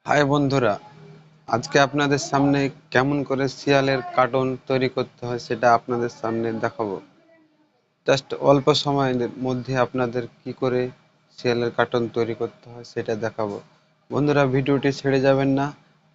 High বন্ধুরা, আজকে আপনাদের সামনে কেমন করে শিয়ালের কার্টুন তৈরি করতে হয় সেটা আপনাদের সামনে দেখাবো। জাস্ট অল্প সময়ের মধ্যে আপনাদের কি করে শিয়ালের কার্টুন তৈরি করতে হয় সেটা দেখাবো। বন্ধুরা, ভিডিওটি ছেড়ে যাবেন না।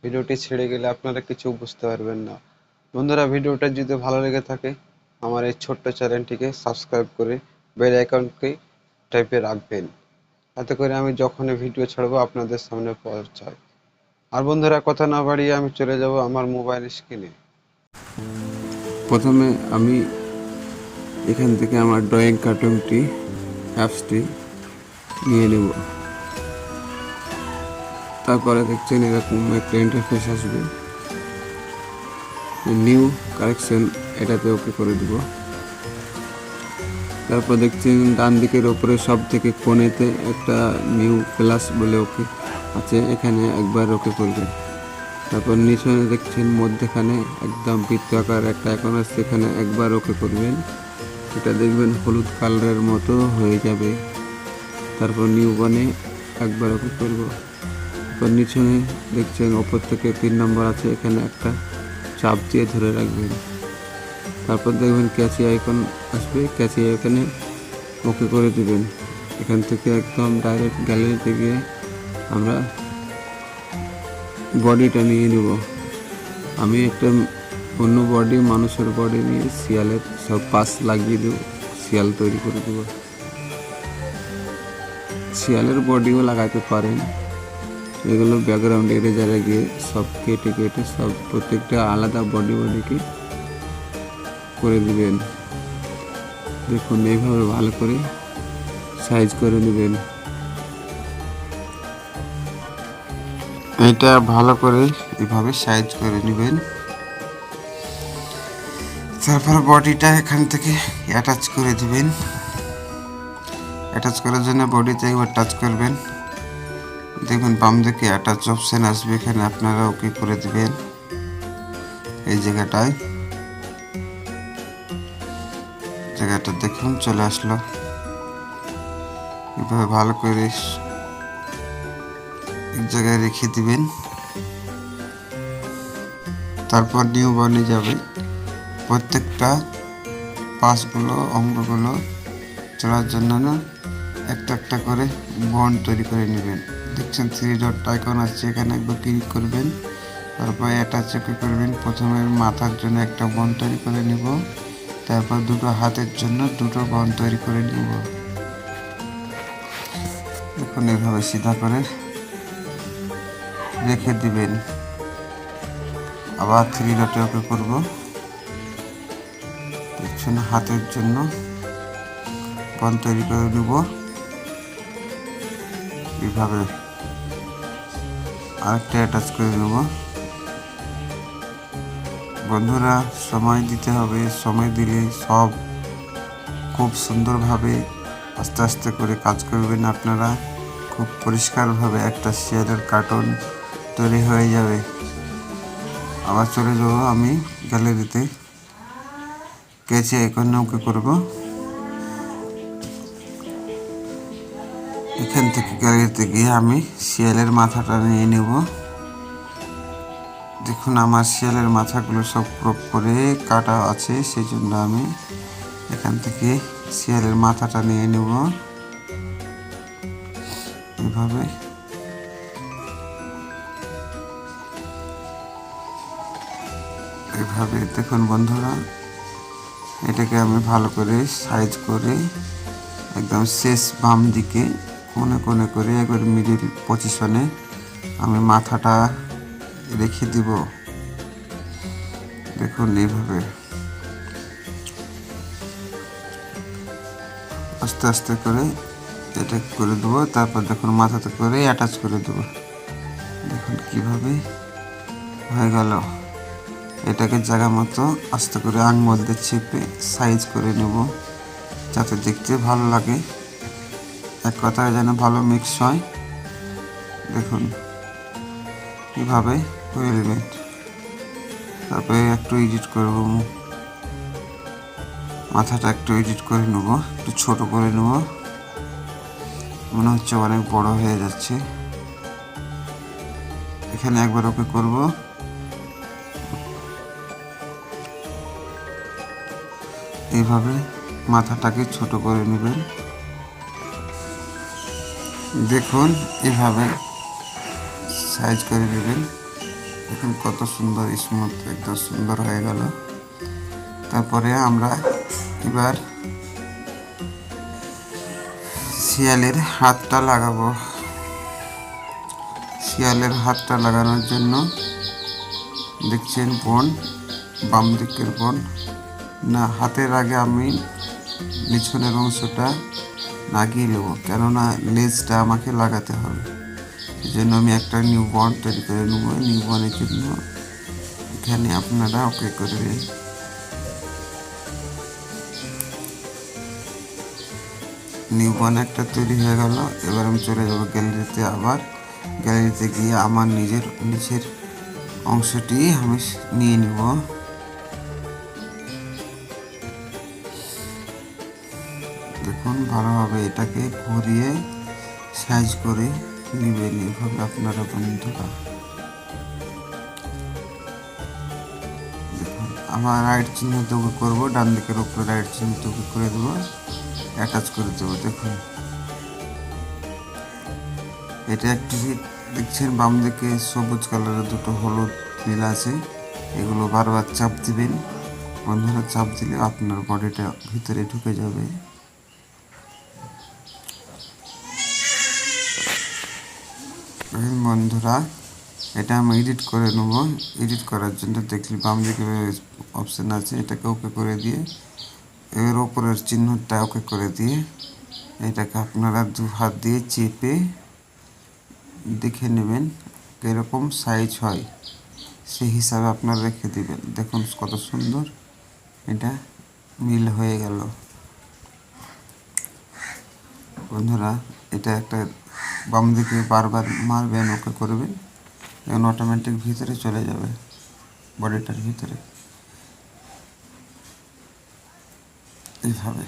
ভিডিওটি ছেড়ে গেলে আপনারা কিছু বুঝতে পারবেন না। বন্ধুরা, ভিডিওটা যদি ভালো লেগে থাকে আমার এই ছোট্ট চ্যানেলটিকে সাবস্ক্রাইব করে বেল আইকনকে টাইপে রাখবেন, তাতে করে আমি যখনই ভিডিও ছাড়বো আপনাদের সামনে পৌঁছায়। আর বন্ধুরা, কথা না বাড়িয়ে আমি চলে যাব আমার মোবাইল স্ক্রিনে। প্রথমে আমি এখান থেকে আমার ড্রয়িং কার্টুনটি অ্যাপসটি নিয়ে নেব। তারপরে দেখছেন এরকম একটা ইন্টারফেস আসবে, নিউ কালেকশন, এটাতে ওকে করে দেব। তারপর দেখছেন ডান দিকের ওপরে সব থেকে কোণেতে একটা নিউ প্লাস বলে ওকে আছে, এখানে একবার ওকে করবেন। তারপর নিচে দেখছেন মধ্যখানে একদম বৃত্তাকার একটা আইকন আছে, এখানে একবার ওকে করবেন। এটা দেখবেন হলুদ কালারের মতো হয়ে যাবে। তারপর নিউ বানে একবার ওকে করব। তারপর নিচে দেখছেন ওপর থেকে 3 নম্বর আছে, এখানে একটা চাপ দিয়ে ধরে রাখবেন। তারপর দেখবেন ক্যাচি আইকন আসবে, ক্যাচি আইকনে ওকে করে দিবেন। এখান থেকে একদম ডাইরেক্ট গ্যালারিতে গিয়ে আমরা বডিটা নিয়ে নেব। আমি একটা অন্য বডি, মানুষের বডি নিয়ে শিয়ালের সব পাশ লাগিয়ে দেব, শিয়াল তৈরি করে দেব। শিয়ালের বডিও লাগাতে পারেন, এগুলো ব্যাকগ্রাউন্ড এরেজারে গিয়ে সব কেটে কেটে সব প্রত্যেকটা আলাদা বডিকে করে দিবেন। দেখুন এইভাবে ভালো করে সাইজ করে নেবেন। এটা ভালো করে এভাবে সাইজ করে নেবেন। তারপর বডিটা এখান থেকে অ্যাটাচ করে দিবেন। অ্যাটাচ করার জন্য বডিতে একবার টাচ করবেন, দেখবেন বাম দিকে অ্যাটাচ অপশন আসবে, এখানে আপনারা ওকে করে দিবেন। এই জায়গাটা দেখুন চলে আসলো। এভাবে ভালো করে এক জায়গায় রেখে দিবেন। তারপর নিউ বনে যাবে, প্রত্যেকটা পাশগুলো অঙ্গগুলো চলার জন্য না একটা একটা করে বন্ড তৈরি করে নেবেন। দেখছেন 3 ডট আইকন আছে, এখানে একবার ক্লিক করবেন। তারপর অ্যাটাচ ওকে করবেন। প্রথমে মাথার জন্য একটা বন্ড তৈরি করে নিব, তারপর দুটো হাতের জন্য দুটো বন্ড তৈরি করে নিব। এখন এভাবে সিধা করে রেখে দিবেন। আবার 3 ডটে ওকে করব। দেখছেন হাতের জন্য বন্ড তৈরি করে নেব। এইভাবে আরেকটা অ্যাটাচ করে নেব। বন্ধুরা, সময় দিতে হবে, সময় দিলে সব খুব সুন্দরভাবে আস্তে আস্তে করে কাজ করবেন। আপনারা খুব পরিষ্কারভাবে একটা শিয়ালের কার্টুন তৈরি হয়ে যাবে। আবার চলে যাব আমি গ্যালারিতে, ক্যাচি আইকনে ওকে করব। এখান থেকে গ্যালারিতে গিয়ে আমি শিয়ালের মাথাটা নিয়ে নেব। দেখুন আমার শিয়ালের মাথাগুলো সব ক্রপ করে কাটা আছে, সেই জন্য আমি এখান থেকে শিয়ালের মাথাটা নিয়ে নেব। এভাবে দেখুন বন্ধুরা, এটাকে আমি ভালো করে সাইজ করে একদম শেষ বাম দিকে কোণে কোণে করে একবার মিডিল পজিশনে আমি মাথাটা রেখে দিব। দেখুন এইভাবে আস্তে আস্তে করে এটা করে দেবো। তারপর দেখুন মাথাতে করে অ্যাটাচ করে দেবো। দেখুন কিভাবে হয়ে গেল। এটাকে জায়গা মতো আস্তে করে আঙুল দিয়ে চেপে সাইজ করে নেব, যাতে দেখতে ভালো লাগে, এক কথায় যেন ভালো মিক্স হয়। দেখুন কিভাবে হয়ে যাবে। তারপরে একটু এডিট করব, মাথাটা একটু এডিট করে নেব, একটু ছোট করে নেব, মনে হচ্ছে অনেক বড় হয়ে যাচ্ছে। এখানে একবার ওকে করব। এইভাবে মাথাটাকে ছোট করে নেবেন। দেখুন এভাবে সাইজ করে নেবেন। দেখুন কত সুন্দর স্মুথ, একদম সুন্দর হয়ে গেল। তারপরে আমরা এবার শিয়ালের হাতটা লাগাবো। শিয়ালের হাতটা লাগানোর জন্য দেখছেন বোন, বাম দিকের বোন না, হাতের আগে আমি পিছনের অংশটা লাগিয়ে নেব, কেননা লেজটা আমাকে লাগাতে হবে। সেই জন্য আমি একটা নিউ বন্ড তৈরি করে নেব। নিউ বন্ডের জন্য এখানে আপনারা ওকে করবেন। নিউ বন্ড একটা তৈরি হয়ে গেল। এবার আমি চলে যাব গ্যালারিতে। আবার গ্যালারিতে গিয়ে আমার নিচের অংশটি আমি নিয়ে নিব। দেখুন ভালোভাবে এটাকে ঘুরিয়ে সাইজ করে নেবেন। এভাবে আপনারা বন্ধুরা দেখুন, আমার রাইট চিহ্ন তৈরি করবো, ডান দিকের উপরে রাইট চিহ্ন তৈরি করে দেবো, অ্যাটাচ করে দেবো। দেখুন এটা একটি দেখছেন বাম দিকে সবুজ কালারের দুটো হলুদ নীল আছে, এগুলো বারবার চাপ দিবেন বন্ধুরা। চাপ দিলে আপনার বডিটা ভিতরে ঢুকে যাবে। বন্ধুরা এটা আমি এডিট করে নেব। এডিট করার জন্য দেখলি বাম দিকে অপশান আছে, এটাকে ওকে করে দিয়ে এর ওপরের চিহ্নটা ওকে করে দিয়ে এটাকে আপনারা দু হাত দিয়ে চেপে দেখে নেবেন কীরকম সাইজ হয়, সেই হিসাবে আপনারা রেখে দিবেন। দেখুন কত সুন্দর এটা মিল হয়ে গেল বন্ধুরা। এটা একটা বাম দিকে বারবার মারবেন, ওকে করবেন, এখন অটোমেটিক ভিতরে চলে যাবে বডিটার ভিতরে। এইভাবে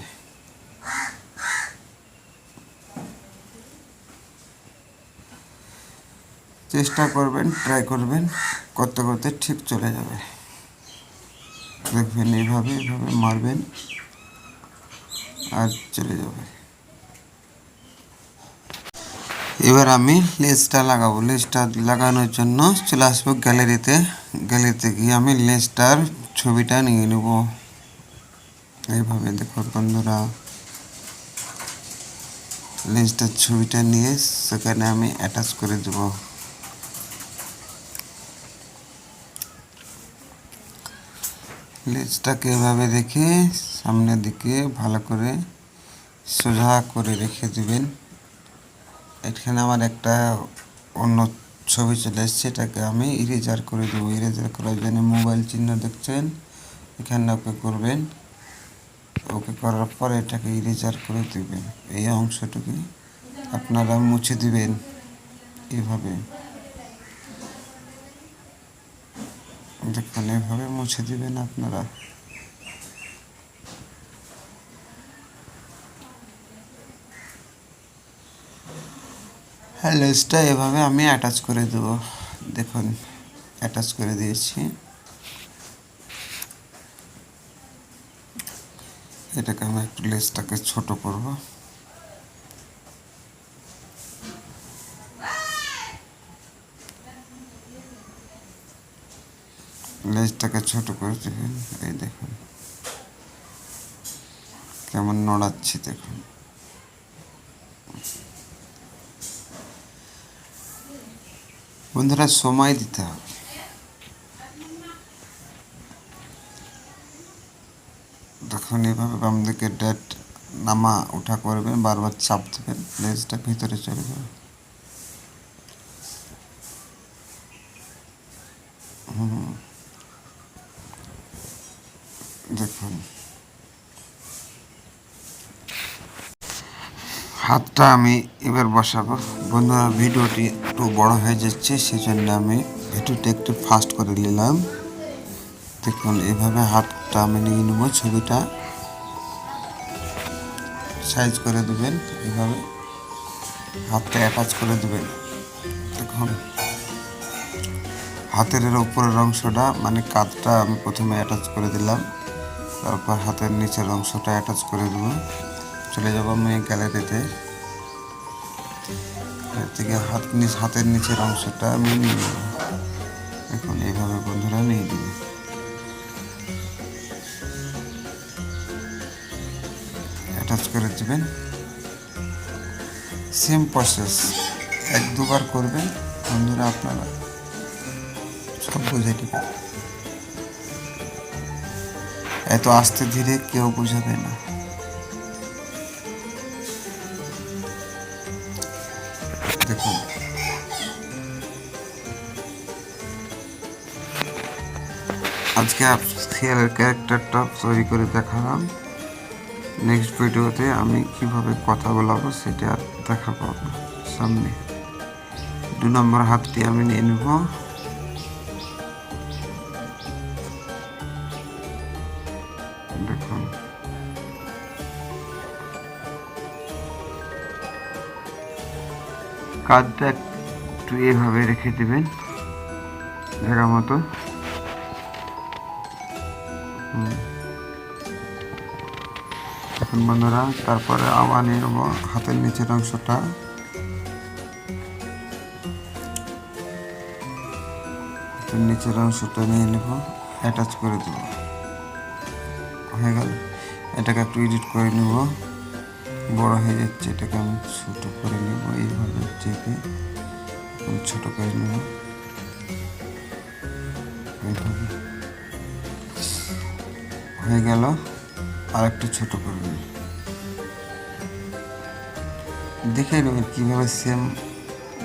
চেষ্টা করবেন, ট্রাই করবেন, করতে করতে ঠিক চলে যাবে। দেখবেন এইভাবে মারবেন আর চলে যাবে। এবার আমি লেজটা লাগাবো। লেজটা লাগানোর জন্য চলে আসবো গ্যালারিতে। গ্যালারিতে গিয়ে আমি লেজটার ছবিটা নিয়ে নেব। এইভাবে দেখুন বন্ধুরা, লেজটার ছবিটা নিয়ে সেখানে আমি অ্যাটাচ করে দেব। লেজটাকে এভাবে রেখে সামনের দিকে ভালো করে সোজা করে রেখে দিবেন। এখানে আমার একটা অন্য ছবি চলে এসছে, এটাকে আমি ইরেজার করে দেবো। ইরেজার করার জন্য মোবাইল চিহ্ন দেখছেন, এখানে ওকে করবেন। ওকে করার পর এটাকে ইরেজার করে দেবেন। এই অংশটুকু আপনারা মুছে দিবেন এভাবে। দেখুন এভাবে মুছে দিবেন আপনারা। হ্যাঁ, লেজটা এভাবে আমি অ্যাটাচ করে দেব। দেখুন অ্যাটাচ করে দিয়েছি। এটাকে আমি একটু লেজটাকে ছোট করব। লেজটাকে ছোট করে দেবেন। এই দেখুন কেমন নড়াচ্ছি, দেখুন। বন্ধুরা সময় দিতে হবে। দেখুন এভাবে বাম দিকে ডেট নামা ওঠা করবেন, বারবার চাপ দেবেন, লেজটা ভিতরে চলে যাবে। দেখুন হাতটা আমি এবার বসাবো। বন্ধুরা ভিডিওটি একটু বড় হয়ে যাচ্ছে, সেজন্য আমি ভিডিওটা একটু ফাস্ট করে নিলাম। দেখুন এভাবে হাতটা আমি নিয়ে নেব, ছবিটা সাইজ করে দেবেন। এভাবে হাতটা অ্যাটাচ করে দেবেন। দেখুন হাতের এর উপরের অংশটা মানে কাঁধটা আমি প্রথমে অ্যাটাচ করে দিলাম, তারপর হাতের নিচের অংশটা অ্যাটাচ করে দেবো। চলে যাব আমি গ্যালারিতে, এর থেকে হাতের নিচের অংশটা আমি নিয়ে নেব। এখন এইভাবে বন্ধুরা নিয়ে দিবে, অ্যাটাচ করে দেবেন। সেম প্রসেস 1-2 বার করবেন বন্ধুরা, আপনারা সব বুঝে নেবেন। এত আস্তে ধীরে কেউ বুঝাবে না। দেখুন আজকে সিরিয়ালের ক্যারেক্টারটা তৈরি করে দেখালাম। নেক্সট ভিডিওতে আমি কিভাবে কথা বলাবো সেটা দেখাবো আপনার সামনে। 2 নম্বর হাতটি আমি নিয়ে নেব, দেখুন কাঁধটা একটু এভাবে রেখে দেবেন জায়গা মতো। এখন বন্ধুরা তারপরে আবার নিয়ে নেব হাতের নিচের অংশটা, হাতের নিচের অংশটা নিয়ে নেব, অ্যাটাচ করে দেব। হয়ে গেল। এটাকে একটু এডিট করে নেব, বড় হয়ে যাচ্ছে, এটাকে আমি ছোটো করে নেব, এইভাবে চেপে ছোটো করে নেব, এইভাবে হয়ে গেল। আর একটু ছোটো করে নেব, দেখে নেবেন কীভাবে সেম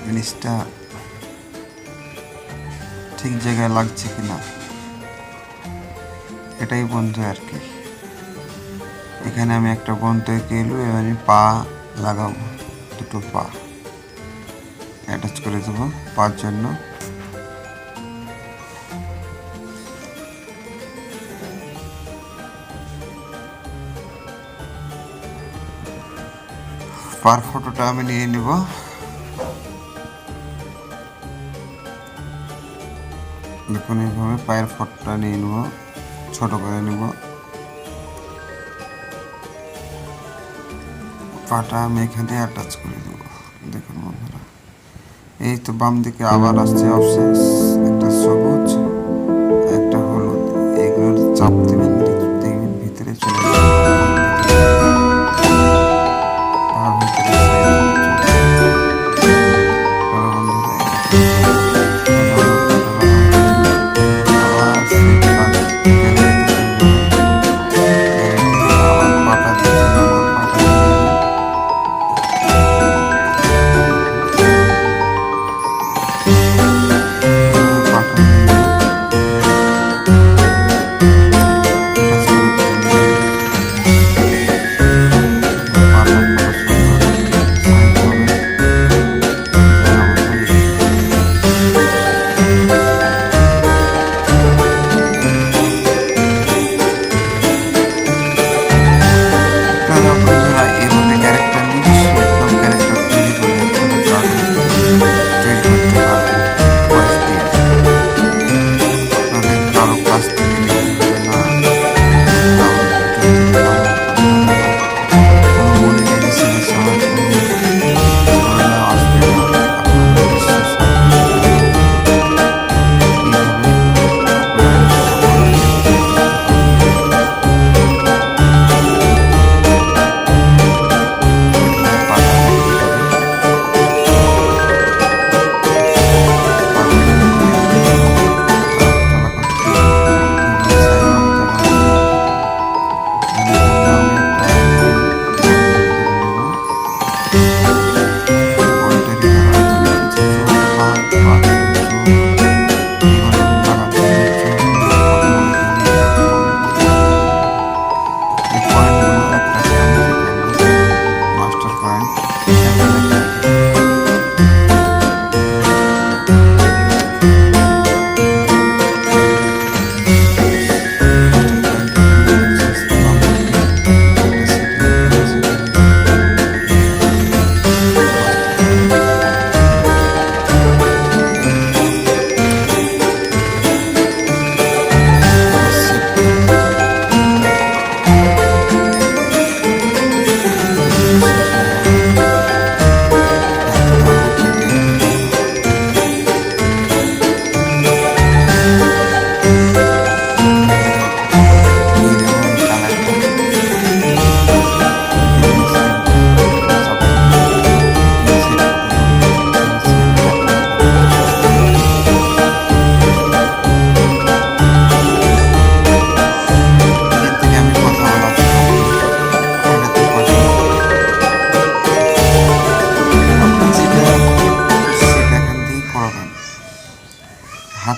জিনিসটা ঠিক জায়গায় লাগছে কিনা। এটাই বন্ধু আর কি। এখানে আমি একটা বন্ধু এঁকে এলো, এবার আমি পা লাগাবো, 2টো পা অ্যাটাচ করে দেবো পার জন্য। পার ফটোটা আমি নিয়ে নেব, দেখুন এইভাবে পায়ের ফটোটা নিয়ে নেব, ছোট করে নেব। পাটা আমি এখানে অ্যাটাচ করে দেবো। দেখুন বন্ধুরা, এই তো বাম দিকে আবার আসছে অপশন, একটা সবুজ একটা হলুদ, এইগুলোর চাপ দেবেন, দেখবেন ভিতরে চলে যাবে। পাটা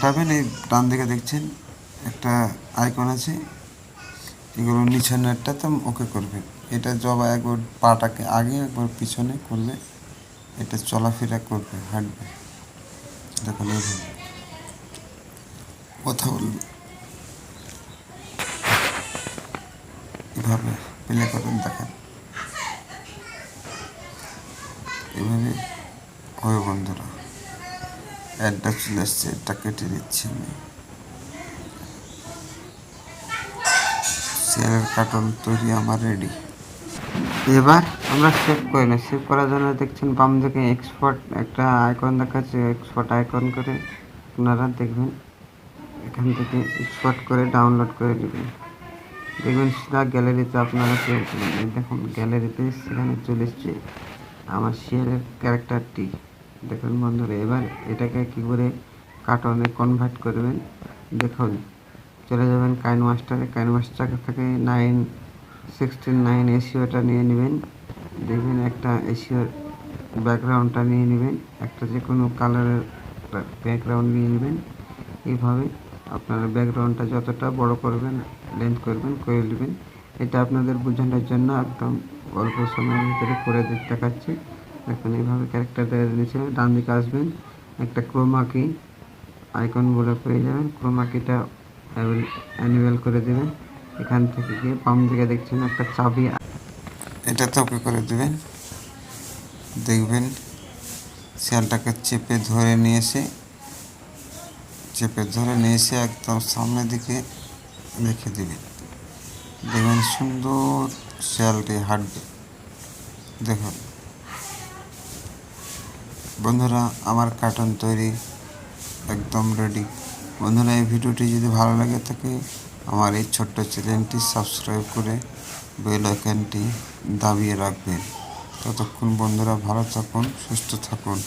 তাকাবেন, এই ডান দিকে দেখছেন একটা আইকন আছে, এগুলো নিচেরটা তো ওকে করবেন। এটা জবা একবার পাটাকে আগে একবার পিছনে করলে এটা চলাফেরা করবে, হাঁটবে। দেখুন এইভাবে কথা বলবে, এভাবে প্লে করেন, দেখেন এভাবে হবে বন্ধুরা। অ্যাডটা চলে এসছে, এটা কেটে দিচ্ছি আমি। শিয়ালের কার্টুন তৈরি আমার রেডি। এবার আমরা সেভ করে নিই। সেভ করার জন্য দেখছেন বাম দিকে এক্সপোর্ট একটা আইকন দেখাচ্ছে, এক্সপোর্ট আইকন করে আপনারা দেখবেন এখান থেকে এক্সপোর্ট করে ডাউনলোড করে নেবেন। দেখবেন সেটা গ্যালারিতে আপনারা পেয়ে যাবেন। এই দেখুন গ্যালারিতে সেখানে চলে এসছে আমার শিয়ালের ক্যারেক্টারটি। দেখুন বন্ধুরা, এবার এটাকে কি করে কার্টুনে কনভার্ট করবেন দেখুন। চলে যাবেন কাইন মাস্টারে, কাইন মাস্টার থেকে 9/16/9 এসিওটা নিয়ে নেবেন। দেখবেন একটা এসিওর ব্যাকগ্রাউন্ডটা নিয়ে নেবেন, একটা যে কোনো কালারের ব্যাকগ্রাউন্ড নিয়ে নেবেন। এইভাবে আপনারা ব্যাকগ্রাউন্ডটা যতটা বড় করবেন, লেন্থ করবেন, করে নেবেন। এটা আপনাদের বোঝানোর জন্য একদম অল্প সময়ের ভিতরে করে দেখাচ্ছি। দেখুন এইভাবে ক্যারেক্টারটা নিচে ডান দিকে আসবেন, একটা ক্রোমা কি আইকন বলে পেয়ে যাবেন। ক্রোমা কিটা অ্যানিমেল করে দেবেন। এখান থেকে গিয়ে বাম দিকে দেখছেন একটা চাবি, এটাতে ওকে করে দেবেন। দেখবেন শিয়ালটাকে চেপে ধরে নিয়ে এসে একদম সামনের দিকে রেখে দেবেন। দেখবেন সুন্দর শিয়ালটি হাঁটবে। দেখুন বন্ধুরা, আমার কার্টুন তৈরি একদম রেডি। বন্ধুরা, এই ভিডিওটি যদি ভালো লাগে থাকে আমার এই ছোট্ট চ্যানেলটি সাবস্ক্রাইব করে বেল আইকনটি দাবিয়ে রাখবেন। ততক্ষণ বন্ধুরা ভালো থাকুন, সুস্থ থাকুন।